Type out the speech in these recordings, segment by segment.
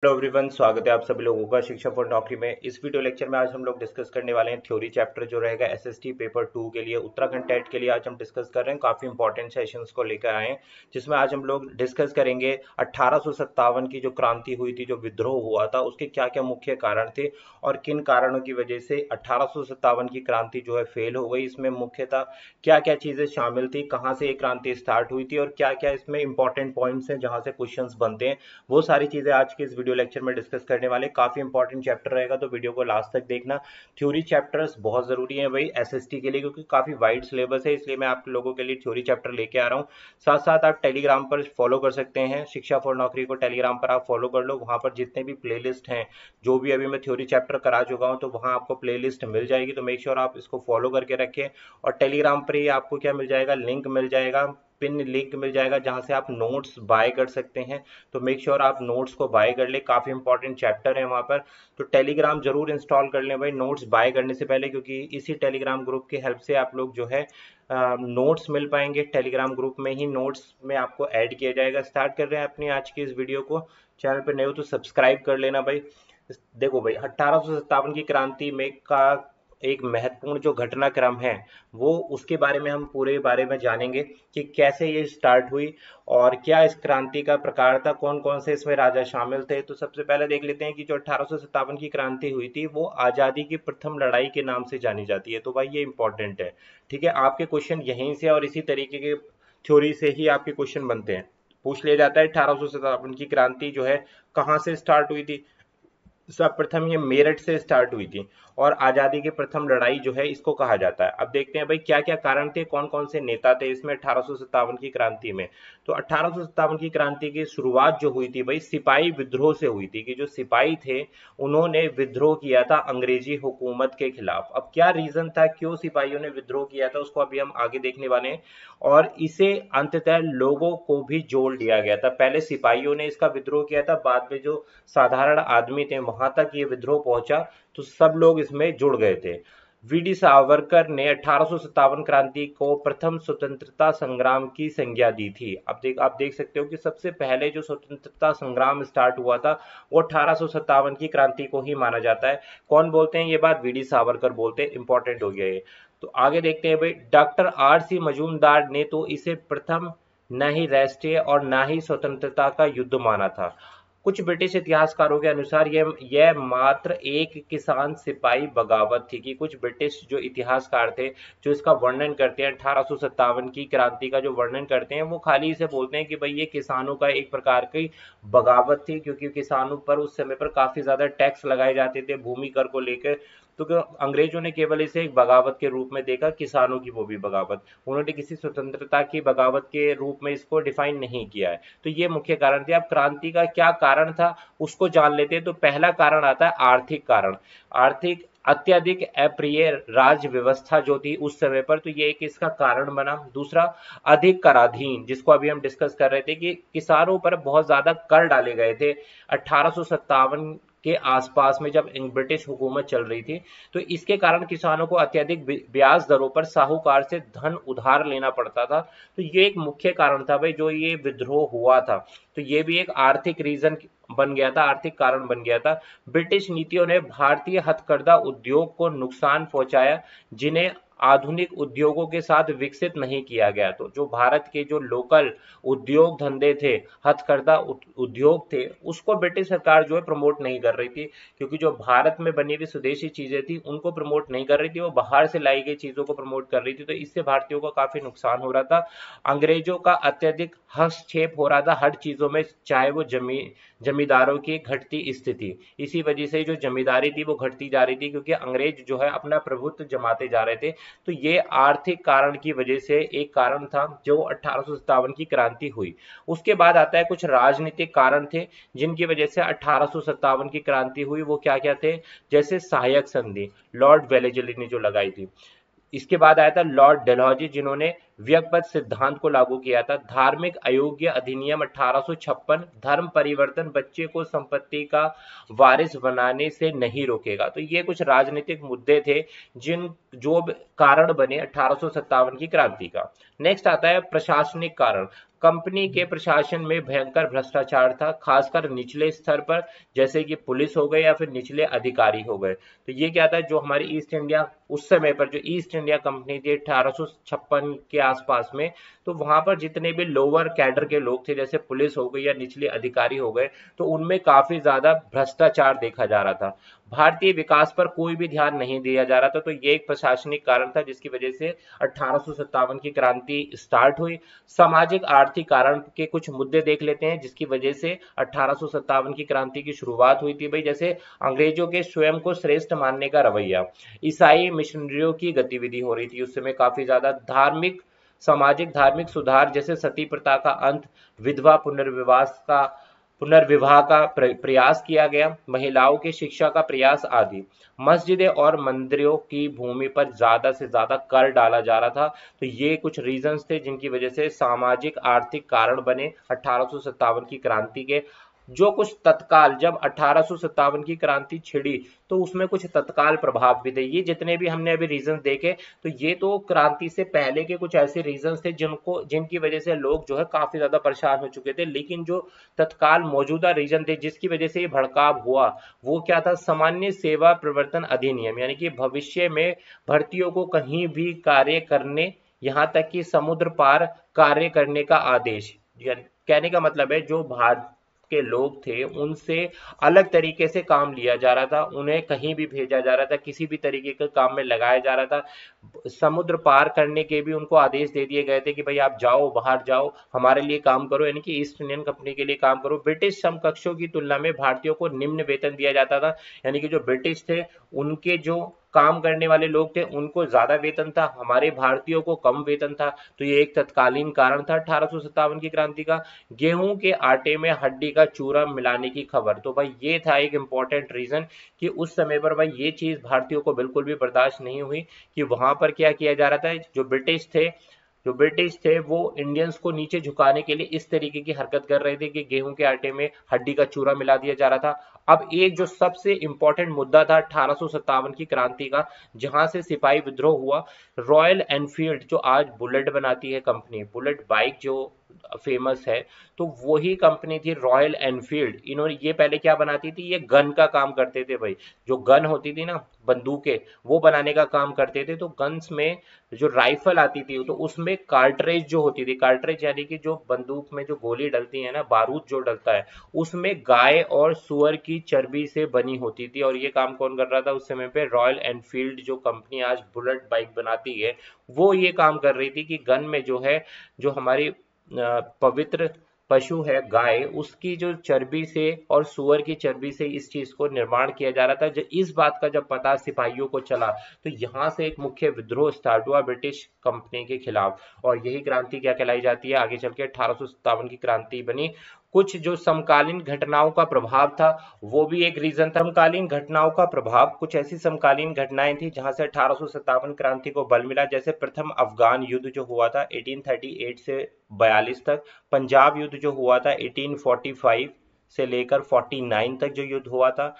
Hello everyone, स्वागत है आप सभी लोगों का शिक्षा फॉर नौकरी में। इस वीडियो लेक्चर में आज हम लोग डिस्कस करने वाले हैं थ्योरी चैप्टर जो रहेगा एसएसटी पेपर 2 के लिए, उत्तराखंड टेट के लिए। आज हम डिस्कस कर रहे हैं, काफी इंपॉर्टेंट सेशंस को लेकर आए हैं, जिसमें आज हम लोग डिस्कस करेंगे 1857 की जो क्रांति हुई थी, जो विद्रोह हुआ था, उसके क्या क्या मुख्य कारण थे और किन कारणों की वजह से 1857 की क्रांति जो है फेल हो गई। इसमें मुख्यतः क्या क्या चीजें शामिल थी, कहाँ से ये क्रांति स्टार्ट हुई थी और क्या क्या इसमें इंपॉर्टेंट पॉइंट्स हैं जहां से क्वेश्चंस बनते हैं, वो सारी चीजें आज के इस वीडियो लेक्चर में डिस्कस करने वाले। काफी इंपॉर्टेंट चैप्टर रहेगा, तो वीडियो को लास्ट तक देखना। थ्योरी चैप्टर्स बहुत जरूरी है भाई एसएसटी के लिए, क्योंकि काफी वाइड सिलेबस है, इसलिए मैं आप लोगों के लिए थ्योरी चैप्टर लेके आ रहा हूँ। साथ साथ आप टेलीग्राम पर फॉलो कर सकते हैं, शिक्षा फॉर नौकरी को टेलीग्राम पर आप फॉलो कर लो। वहां पर जितने भी प्लेलिस्ट हैं, जो भी अभी मैं थ्योरी चैप्टर करा चुका हूँ, तो वहां आपको प्लेलिस्ट मिल जाएगी, तो मेक श्योर आप इसको फॉलो करके रखें। और टेलीग्राम पर ही आपको क्या मिल जाएगा, लिंक मिल जाएगा, पिन लिंक मिल जाएगा, जहां से आप नोट्स बाय कर सकते हैं। तो मेक श्योर आप नोट्स को बाय कर ले, काफी इंपॉर्टेंट चैप्टर है वहां पर। तो टेलीग्राम जरूर इंस्टॉल कर लें भाई नोट्स बाय करने से पहले, क्योंकि इसी टेलीग्राम ग्रुप की हेल्प से आप लोग जो है नोट्स मिल पाएंगे। टेलीग्राम ग्रुप में ही नोट्स में आपको ऐड किया जाएगा। स्टार्ट कर रहे हैं अपनी आज की इस वीडियो को। चैनल पर नए हो तो सब्सक्राइब कर लेना भाई। देखो भाई, 1857 की क्रांति में का एक महत्वपूर्ण जो घटनाक्रम है, वो उसके बारे में हम पूरे बारे में जानेंगे कि कैसे ये स्टार्ट हुई और क्या इस क्रांति का प्रकार था, कौन कौन से इसमें राजा शामिल थे। तो सबसे पहले देख लेते हैं कि जो 1857 की क्रांति हुई थी, वो आजादी की प्रथम लड़ाई के नाम से जानी जाती है। तो भाई ये इंपॉर्टेंट है, ठीक है। आपके क्वेश्चन यहीं से और इसी तरीके के थ्योरी से ही आपके क्वेश्चन बनते हैं। पूछ लिया जाता है 1857 की क्रांति जो है कहाँ से स्टार्ट हुई थी। सर्वप्रथम ये मेरठ से स्टार्ट हुई थी और आजादी की प्रथम लड़ाई जो है इसको कहा जाता है। अब देखते हैं भाई क्या क्या कारण थे, कौन कौन से नेता थे इसमें 1857 की क्रांति में। तो 1857 की क्रांति की शुरुआत जो हुई थी भाई सिपाही विद्रोह से हुई थी, कि जो सिपाही थे उन्होंने विद्रोह किया था अंग्रेजी हुकूमत के खिलाफ। अब क्या रीजन था, क्यों सिपाहियों ने विद्रोह किया था, उसको अभी हम आगे देखने वाले हैं। और इसे अंततः लोगों को भी जोड़ लिया गया था। पहले सिपाहियों ने इसका विद्रोह किया था, बाद में जो साधारण आदमी थे वहां तक ये विद्रोह पहुंचा, तो सब लोग इसमें जुड़ गए थे। वीडी सावरकर ने 1857 क्रांति को प्रथम स्वतंत्रता संग्राम की संज्ञा दी थी। अब आप देख सकते हो कि सबसे पहले जो स्वतंत्रता संग्राम स्टार्ट हुआ था वो 1857 की क्रांति को ही माना जाता है। कौन बोलते हैं ये बात, वीडी सावरकर बोलते हैं। इंपॉर्टेंट हो गया ये। तो आगे देखते हैं भाई, डॉक्टर आर.सी. मजूमदार ने तो इसे प्रथम न ही राष्ट्रीय और न ही स्वतंत्रता का युद्ध माना था। कुछ ब्रिटिश इतिहासकारों के अनुसार यह मात्र एक किसान सिपाही बगावत थी। कि कुछ ब्रिटिश जो इतिहासकार थे जो इसका वर्णन करते हैं 1857 की क्रांति का जो वर्णन करते हैं, वो खाली इसे बोलते हैं कि भाई ये किसानों का एक प्रकार की बगावत थी, क्योंकि किसानों पर उस समय पर काफी ज्यादा टैक्स लगाए जाते थे भूमि कर को लेकर। तो अंग्रेजों ने केवल इसे एक बगावत के रूप में देखा, किसानों की वो भी बगावत, उन्होंने किसी स्वतंत्रता की बगावत के रूप में इसको डिफाइन नहीं किया है। तो ये मुख्य कारण थे। अब क्रांति का क्या कारण था उसको जान लेते हैं। तो पहला कारण आता है आर्थिक कारण। आर्थिक अत्यधिक अप्रिय राज व्यवस्था जो थी उस समय पर, तो ये एक इसका कारण बना। दूसरा, अधिक कराधीन, जिसको अभी हम डिस्कस कर रहे थे कि किसानों पर बहुत ज्यादा कर डाले गए थे 1857 के आसपास में, जब ब्रिटिश हुकूमत चल रही थी। तो इसके कारण किसानों को अत्यधिक ब्याज दरों पर साहूकार से धन उधार लेना पड़ता था। तो ये एक मुख्य कारण था भाई, जो ये विद्रोह हुआ था। तो ये भी एक आर्थिक रीजन बन गया था, आर्थिक कारण बन गया था। ब्रिटिश नीतियों ने भारतीय हथकरघा उद्योग को नुकसान पहुंचाया, जिन्हें आधुनिक उद्योगों के साथ विकसित नहीं किया गया। तो जो भारत के जो लोकल उद्योग धंधे थे, हथकरघा उद्योग थे, उसको ब्रिटिश सरकार जो है प्रमोट नहीं कर रही थी, क्योंकि जो भारत में बनी हुई स्वदेशी चीजें थी उनको प्रमोट नहीं कर रही थी, वो बाहर से लाई गई चीजों को प्रमोट कर रही थी। तो इससे भारतीयों को काफी नुकसान हो रहा था। अंग्रेजों का अत्यधिक हस्तक्षेप हो रहा था हर चीजों में, चाहे वो जमींदारों की घटती स्थिति, इसी वजह से जो जमींदारी थी वो घटती जा रही थी, क्योंकि अंग्रेज जो है अपना प्रभुत्व जमाते जा रहे थे। तो ये आर्थिक कारण की वजह से एक कारण था जो 1857 की क्रांति हुई। उसके बाद आता है कुछ राजनीतिक कारण थे जिनकी वजह से 1857 की क्रांति हुई। वो क्या क्या थे, जैसे सहायक संधि लॉर्ड वेलेस्ली ने जो लगाई थी। इसके बाद आया था लॉर्ड डलहौजी, जिन्होंने व्यक्तिगत सिद्धांत को लागू किया था। धार्मिक अयोग्य अधिनियम 1856, धर्म परिवर्तन बच्चे को संपत्ति का वारिस बनाने से नहीं रोकेगा। तो ये कुछ राजनीतिक मुद्दे थे जो कारण बने 1857 की क्रांति का। नेक्स्ट आता है प्रशासनिक कारण। कंपनी के प्रशासन में भयंकर भ्रष्टाचार था, खासकर निचले स्तर पर, जैसे कि पुलिस हो गए या फिर निचले अधिकारी हो गए। तो ये क्या था, जो हमारी ईस्ट इंडिया उस समय पर जो ईस्ट इंडिया कंपनी थी 1856 के आसपास में, तो वहां पर जितने भी लोअर कैडर के लोग थे, जैसे पुलिस हो गई या निचले अधिकारी हो गए, तो उनमें काफी ज्यादा भ्रष्टाचार देखा जा रहा था। भारतीय विकास पर कोई भी ध्यान नहीं दिया जा रहा था। तो ये एक प्रशासनिक कारण था जिसकी वजह से 1857 की क्रांति स्टार्ट हुई। सामाजिक आर्थिक कारण के कुछ मुद्दे देख लेते हैं जिसकी वजह से 1857 की क्रांति की शुरुआत हुई थी। भाई जैसे अंग्रेजों के स्वयं को श्रेष्ठ मानने का रवैया, ईसाई मिशनरियों की गतिविधि हो रही थी उस समय काफी ज्यादा, धार्मिक सामाजिक धार्मिक सुधार जैसे सती प्रथा का अंत, विधवा पुनर्विवाह का प्रयास किया गया, महिलाओं की शिक्षा का प्रयास आदि। मस्जिदें और मंदिरों की भूमि पर ज्यादा से ज्यादा कर डाला जा रहा था। तो ये कुछ रीजंस थे जिनकी वजह से सामाजिक आर्थिक कारण बने 1857 की क्रांति के। जो कुछ तत्काल, जब 1857 की क्रांति छिड़ी तो उसमें कुछ तत्काल प्रभाव भी थे। ये जितने भी हमने अभी रीजंस देखे, तो ये तो क्रांति से पहले के कुछ ऐसे रीजंस थे जिनकी वजह से लोग जो है काफी ज्यादा परेशान हो चुके थे। लेकिन जो तत्काल मौजूदा रीजन थे जिसकी वजह से ये भड़काव हुआ, वो क्या था, सामान्य सेवा प्रवर्तन अधिनियम, यानी कि भविष्य में भर्तियों को कहीं भी कार्य करने, यहाँ तक कि समुद्र पार कार्य करने का आदेश। कहने का मतलब है जो भारत के लोग थे उनसे अलग तरीके से काम लिया जा रहा था, उन्हें कहीं भी भेजा जा रहा था, किसी भी तरीके के काम में लगाया जा रहा था। समुद्र पार करने के भी उनको आदेश दे दिए गए थे कि भाई आप जाओ, बाहर जाओ, हमारे लिए काम करो, यानी कि ईस्ट इंडियन कंपनी के लिए काम करो। ब्रिटिश समकक्षों की तुलना में भारतीयों को निम्न वेतन दिया जाता था, यानी कि जो ब्रिटिश थे उनके जो काम करने वाले लोग थे उनको ज्यादा वेतन था, हमारे भारतीयों को कम वेतन था। तो ये एक तत्कालीन कारण था 1857 की क्रांति का। गेहूं के आटे में हड्डी का चूरा मिलाने की खबर, तो भाई ये था एक इंपॉर्टेंट रीजन कि उस समय पर भाई ये चीज भारतीयों को बिल्कुल भी बर्दाश्त नहीं हुई कि वहां पर क्या किया जा रहा था। जो ब्रिटिश थे वो इंडियंस को नीचे झुकाने के लिए इस तरीके की हरकत कर रहे थे कि गेहूं के आटे में हड्डी का चूरा मिला दिया जा रहा था। अब एक जो सबसे इंपॉर्टेंट मुद्दा था 1857 की क्रांति का, जहां से सिपाही विद्रोह हुआ, रॉयल एनफील्ड जो आज बुलेट बनाती है कंपनी, बुलेट बाइक जो फेमस है, तो वही कंपनी थी रॉयल एनफील्ड। इन्होंने ये पहले क्या बनाती थी, ये गन का काम करते थे भाई। जो गन होती थी ना, बंदूकें, वो बनाने का काम करते थे। तो गन्स में जो राइफल आती थी तो उसमें कार्ट्रेज जो होती थी, कार्ट्रेज यानी कि जो बंदूक में जो गोली डलती है ना, बारूद जो डलता है, उसमें गाय और सुअर की चर्बी से बनी होती थी। और ये काम कौन कर रहा था उस समय पे, रॉयल एनफील्ड जो कंपनी आज बुलेट बाइक बनाती है, वो ये काम कर रही थी कि गन में जो है, जो हमारी पवित्र पशु है गाय, उसकी जो चर्बी से और सुअर की चर्बी से इस चीज को निर्माण किया जा रहा था। जब इस बात का जब पता सिपाहियों को चला तो यहां से एक मुख्य विद्रोह स्टार्ट हुआ ब्रिटिश कंपनी के खिलाफ, और यही क्रांति क्या कहलाई जाती है, आगे चल के 1857 की क्रांति बनी। कुछ जो समकालीन घटनाओं का प्रभाव था वो भी एक रीजन था। समकालीन घटनाओं का प्रभाव, कुछ ऐसी समकालीन घटनाएं थी जहां से 1857 क्रांति को बल मिला। जैसे प्रथम अफगान युद्ध जो हुआ था 1838 से 42 तक, पंजाब युद्ध जो हुआ था 1845 से लेकर 49 तक जो युद्ध हुआ था,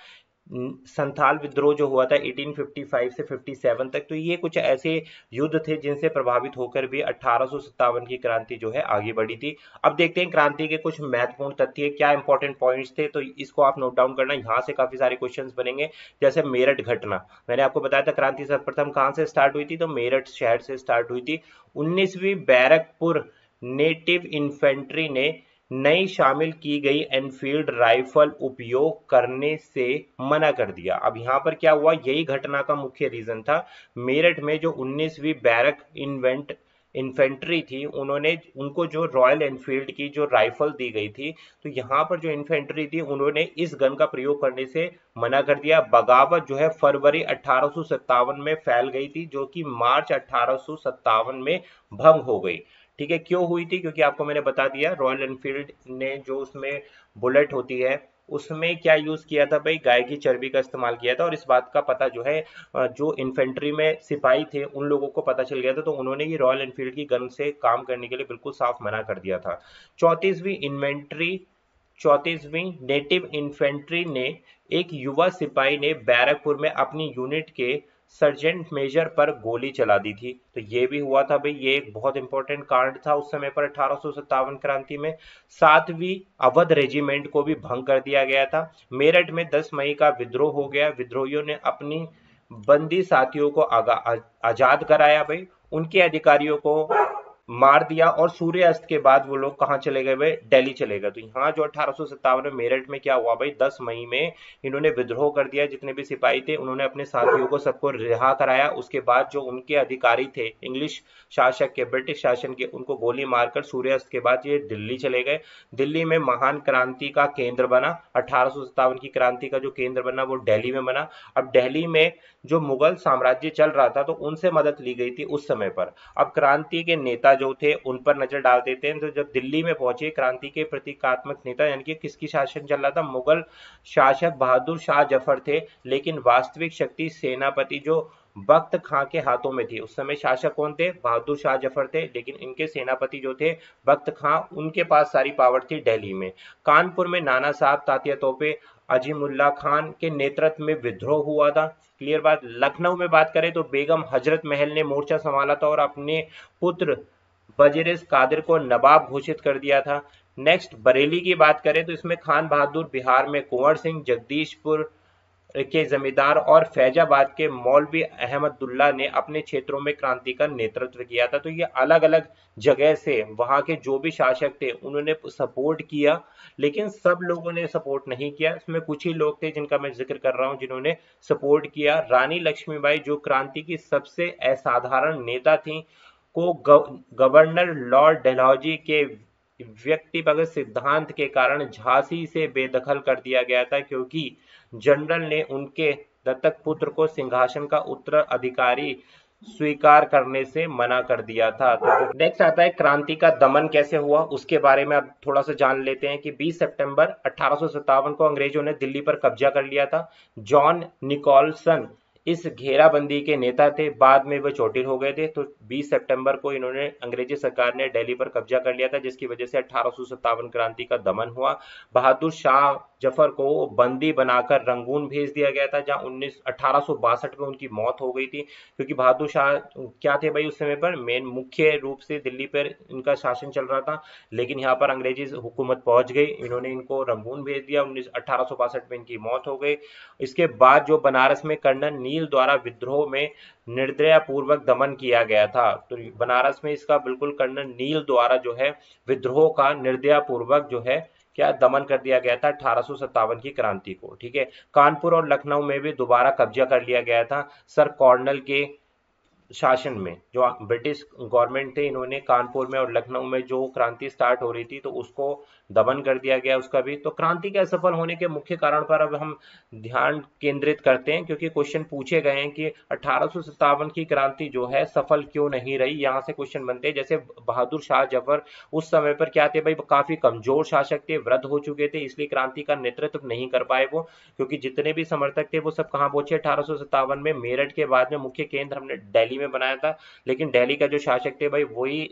संथाल विद्रोह जो हुआ था 1855 से 57 तक। तो ये कुछ ऐसे युद्ध थे जिनसे प्रभावित होकर भी 1857 की क्रांति जो है आगे बढ़ी थी। अब देखते हैं क्रांति के कुछ महत्वपूर्ण तथ्य, क्या इंपॉर्टेंट पॉइंट्स थे, तो इसको आप नोट डाउन करना, यहाँ से काफी सारे क्वेश्चंस बनेंगे। जैसे मेरठ घटना, मैंने आपको बताया था क्रांति सर्वप्रथम कहां से स्टार्ट हुई थी, तो मेरठ शहर से स्टार्ट हुई थी। 19वीं बैरकपुर नेटिव इन्फेंट्री ने नई शामिल की गई एनफील्ड राइफल उपयोग करने से मना कर दिया। अब यहाँ पर क्या हुआ, यही घटना का मुख्य रीजन था। मेरठ में जो 19वीं बैरक इन्फेंट्री थी, उनको जो रॉयल एनफील्ड की जो राइफल दी गई थी, तो यहाँ पर जो इन्फेंट्री थी उन्होंने इस गन का प्रयोग करने से मना कर दिया। बगावत जो है फरवरी 1857 में फैल गई थी, जो कि मार्च 1857 में भंग हो गई। ठीक है, क्यों हुई थी, क्योंकि आपको मैंने बता दिया रॉयल एनफील्ड ने जो उसमें बुलेट होती है उसमें क्या यूज किया था भाई, गाय की चर्बी का इस्तेमाल किया था। और इस बात का पता जो है जो इन्फेंट्री में सिपाही थे उन लोगों को पता चल गया था, तो उन्होंने ये रॉयल एनफील्ड की गन से काम करने के लिए बिल्कुल साफ मना कर दिया था। 34वीं नेटिव इन्फेंट्री ने एक युवा सिपाही ने बैरकपुर में अपनी यूनिट के सर्जेंट मेजर पर गोली चला दी थी। तो ये भी हुआ था भाई, ये एक बहुत इंपॉर्टेंट कांड था उस समय पर 1857 क्रांति में। 7वीं अवध रेजिमेंट को भी भंग कर दिया गया था। मेरठ में 10 मई का विद्रोह हो गया। विद्रोहियों ने अपनी बंदी साथियों को आजाद कराया भाई, उनके अधिकारियों को मार दिया और सूर्यास्त के बाद वो लोग कहाँ चले गए भाई, दिल्ली चले गए। तो यहाँ जो 1857 में मेरठ में क्या हुआ भाई, 10 मई में इन्होंने विद्रोह कर दिया। जितने भी सिपाही थे उन्होंने अपने साथियों को सबको रिहा कराया। उसके बाद जो उनके अधिकारी थे इंग्लिश शासक के, ब्रिटिश शासन के, उनको गोली मारकर सूर्यास्त के बाद ये दिल्ली चले गए। दिल्ली में महान क्रांति का केंद्र बना। 1857 की क्रांति का जो केंद्र बना वो दिल्ली में बना। अब दिल्ली में जो मुगल साम्राज्य चल रहा था तो उनसे मदद ली गई थी उस समय पर। अब क्रांति के नेता जो थे उन पर नजर डाल देते हैं। तो जब दिल्ली में पहुंचे क्रांति के प्रतीकात्मक नेता, यानी कि किसकी शासन चल रहा था, मुगल शासक बहादुर शाह जफर थे। लेकिन वास्तविक शक्ति सेनापति जो बख्त खां के हाथों में थी। उस समय शासक कौन थे, बहादुर शाह जफर थे, लेकिन इनके सेनापति जो थे बख्त खां, उनके पास सारी पावर थी दिल्ली में। कानपुर में नाना साहब तात्या तोपे अजीमुल्ला खान के नेतृत्व में विद्रोह हुआ था। क्लियर बात। लखनऊ में बात करें तो बेगम हजरत महल ने मोर्चा संभाला था और अपने पुत्र वजीर कादिर को नवाब घोषित कर दिया था। नेक्स्ट बरेली की बात करें तो इसमें खान बहादुर बिहार में कुंवर सिंह, जगदीशपुर के जमींदार और फैजाबाद के मौलवी अहमदुल्ला ने अपने क्षेत्रों में क्रांति का नेतृत्व किया था। तो ये अलग अलग जगह से वहां के जो भी शासक थे उन्होंने सपोर्ट किया, लेकिन सब लोगों ने सपोर्ट नहीं किया। इसमें कुछ ही लोग थे जिनका मैं जिक्र कर रहा हूं जिन्होंने सपोर्ट किया। रानी लक्ष्मीबाई जो क्रांति की सबसे असाधारण नेता थी, को गवर्नर लॉर्ड डलहौजी के व्यक्तिगत सिद्धांत के कारण झांसी से बेदखल कर दिया गया था, क्योंकि जनरल ने उनके दत्तक पुत्र को सिंहासन का उत्तराधिकारी स्वीकार करने से मना कर दिया था। तो नेक्स्ट आता है क्रांति का दमन कैसे हुआ, उसके बारे में अब थोड़ा सा जान लेते हैं कि 20 सितंबर 1857 को अंग्रेजों ने दिल्ली पर कब्जा कर लिया था। जॉन निकोलसन इस घेराबंदी के नेता थे, बाद में वो चोटिल हो गए थे। तो 20 सितंबर को इन्होंने, अंग्रेजी सरकार ने दिल्ली पर कब्जा कर लिया था, जिसकी वजह से 1857 क्रांति का दमन हुआ। बहादुर शाह जफर को बंदी बनाकर रंगून भेज दिया गया था, जहां 1862 में उनकी मौत हो गई थी। क्योंकि बहादुर शाह क्या थे भाई, उस समय पर मेन मुख्य रूप से दिल्ली पर इनका शासन चल रहा था, लेकिन यहाँ पर अंग्रेजी हुकूमत पहुंच गई, इन्होंने इनको रंगून भेज दिया। 1862 में इनकी मौत हो गई। इसके बाद जो बनारस में कर्नल नील द्वारा विद्रोह में निर्दयपूर्वक दमन किया गया था, तो बनारस में इसका बिल्कुल कर्नल नील द्वारा जो है विद्रोह का निर्दयपूर्वक जो है क्या दमन कर दिया गया था 1857 की क्रांति को। ठीक है। कानपुर और लखनऊ में भी दोबारा कब्जा कर लिया गया था सर कॉर्नल के शासन में। जो ब्रिटिश गवर्नमेंट थे, इन्होंने कानपुर में और लखनऊ में जो क्रांति स्टार्ट हो रही थी तो उसको दमन कर दिया गया उसका भी। तो क्रांति के असफल होने के मुख्य कारण पर अब हम ध्यान केंद्रित करते हैं, क्योंकि क्वेश्चन पूछे गए हैं कि 1857 की क्रांति जो है सफल क्यों नहीं रही। यहाँ से क्वेश्चन बनते हैं, जैसे बहादुर शाह जफर उस समय पर क्या थे भाई, काफी कमजोर शासक थे, वृद्ध हो चुके थे, इसलिए क्रांति का नेतृत्व नहीं कर पाए वो। क्योंकि जितने भी समर्थक थे वो सब कहाँ पहुंचे 1857 में, मेरठ के बाद में मुख्य केंद्र हमने दिल्ली में बनाया था, लेकिन दिल्ली का जो शासक थे भाई वही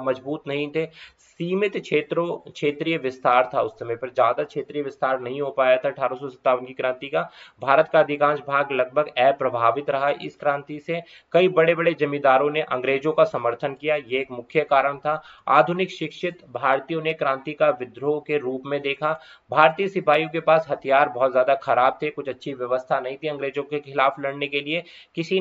मजबूत नहीं थे। सीमित क्षेत्रीय विस्तार था उस समय पर, ज्यादा क्षेत्रीय विस्तार नहीं हो पाया था 1857 की क्रांति का। भारत का अधिकांश भाग लगभग अप्रभावित रहा इस क्रांति से। कई बड़े बड़े जमींदारों ने अंग्रेजों का समर्थन किया, ये एक मुख्य कारण था। आधुनिक शिक्षित भारतीयों ने क्रांति का विद्रोह के रूप में देखा। भारतीय सिपाहियों के पास हथियार बहुत ज्यादा खराब थे, कुछ अच्छी व्यवस्था नहीं थी अंग्रेजों के खिलाफ लड़ने के लिए। किसी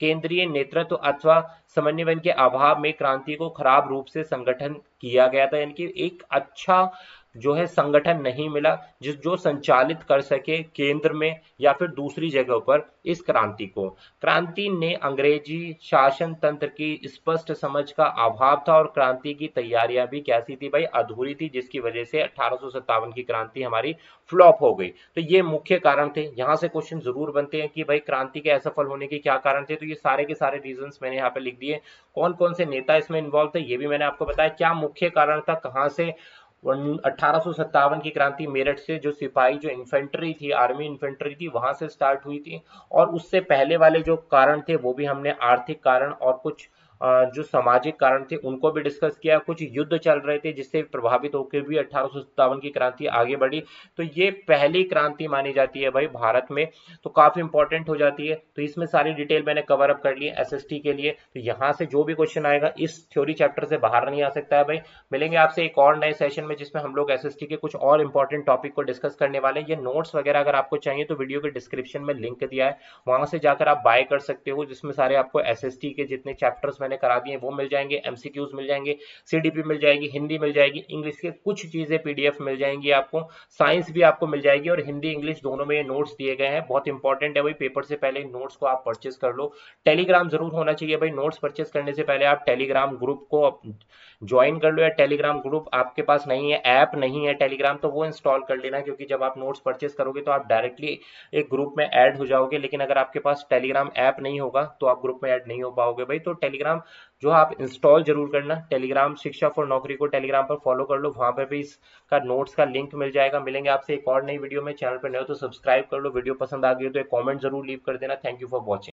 केंद्रीय नेतृत्व अथवा समन्वय के अभाव में क्रांति को खराब रूप से संगठन किया गया था, यानी कि एक अच्छा जो है संगठन नहीं मिला जो संचालित कर सके केंद्र में या फिर दूसरी जगहों पर इस क्रांति को। क्रांति ने अंग्रेजी शासन तंत्र की स्पष्ट समझ का अभाव था और क्रांति की तैयारियां भी कैसी थी भाई, अधूरी थी, जिसकी वजह से 1857 की क्रांति हमारी फ्लॉप हो गई। तो ये मुख्य कारण थे। यहाँ से क्वेश्चन जरूर बनते हैं कि भाई क्रांति के असफल होने के क्या कारण थे। तो ये सारे के सारे रीजंस मैंने यहाँ पे लिख दिए। कौन कौन से नेता इसमें इन्वॉल्व थे ये भी मैंने आपको बताया। क्या मुख्य कारण था, कहाँ से 1857 की क्रांति मेरठ से, जो सिपाही जो इन्फेंट्री थी, आर्मी इन्फेंट्री थी, वहां से स्टार्ट हुई थी। और उससे पहले वाले जो कारण थे वो भी हमने आर्थिक कारण और कुछ जो सामाजिक कारण थे उनको भी डिस्कस किया, कुछ युद्ध चल रहे थे जिससे प्रभावित होकर भी 1857 की क्रांति आगे बढ़ी। तो ये पहली क्रांति मानी जाती है भाई भारत में, तो काफी इंपॉर्टेंट हो जाती है। तो इसमें सारी डिटेल मैंने कवर अप कर ली एसएसटी के लिए। तो यहाँ से जो भी क्वेश्चन आएगा इस थ्योरी चैप्टर से बाहर नहीं आ सकता है भाई। मिलेंगे आपसे एक और नए सेशन में जिसमें हम लोग एसएसटी के कुछ और इंपॉर्टेंट टॉपिक को डिस्कस करने वाले हैं। ये नोट्स वगैरह अगर आपको चाहिए तो वीडियो के डिस्क्रिप्शन में लिंक दिया है, वहां से जाकर आप बाय कर सकते हो, जिसमें सारे आपको एसएसटी के जितने चैप्टर्स मैंने करा दिए वो मिल जाएंगे, एमसीक्यूज मिल जाएंगे, सीडीपी मिल जाएगी, हिंदी मिल जाएगी, इंग्लिश के कुछ चीजें पीडीएफ मिल जाएंगी आपको, साइंस भी आपको मिल जाएगी, और हिंदी इंग्लिश दोनों में ये नोट्स दिए गए हैं। बहुत इंपॉर्टेंट है भाई, पेपर से पहले इन नोट्स को आप परचेज कर लो। टेलीग्राम जरूर होना चाहिए भाई, नोट्स परचेज करने से पहले आप टेलीग्राम ग्रुप को ज्वाइन कर लो, या टेलीग्राम ग्रुप आपके पास नहीं है, ऐप नहीं है टेलीग्राम, तो वो इंस्टॉल कर लेना, क्योंकि जब आप नोट्स परचेज करोगे तो आप डायरेक्टली एक ग्रुप में ऐड हो जाओगे। लेकिन अगर आपके पास टेलीग्राम ऐप नहीं होगा तो आप ग्रुप में ऐड नहीं हो पाओगे भाई। तो टेलीग्राम जो आप इंस्टॉल जरूर करना, टेलीग्राम शिक्षा फॉर नौकरी को टेलीग्राम पर फॉलो कर लो, वहां पर भी इसका नोट्स का लिंक मिल जाएगा। मिलेंगे आपसे एक और नई वीडियो में, चैनल पर नए हो तो सब्सक्राइब कर लो, वीडियो पसंद आ गई तो एक कॉमेंट जरूर लीव कर देना। Thank you for watching.